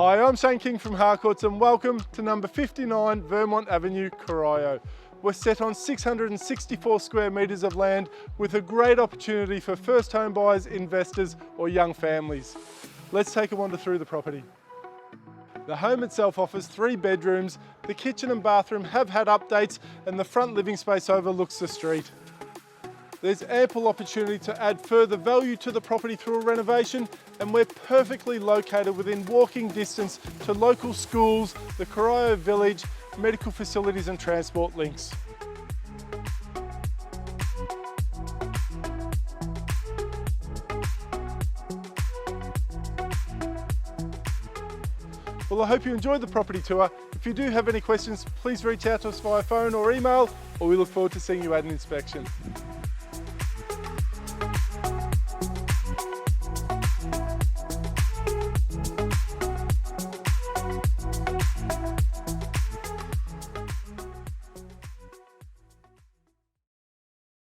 Hi, I'm Shane King from Harcourts and welcome to number 59 Vermont Avenue, Corio. We're set on 664 square metres of land with a great opportunity for first home buyers, investors or young families. Let's take a wander through the property. The home itself offers 3 bedrooms, the kitchen and bathroom have had updates and the front living space overlooks the street. There's ample opportunity to add further value to the property through a renovation, and we're perfectly located within walking distance to local schools, the Corio Village, medical facilities and transport links. Well, I hope you enjoyed the property tour. If you do have any questions, please reach out to us via phone or email, or we look forward to seeing you at an inspection.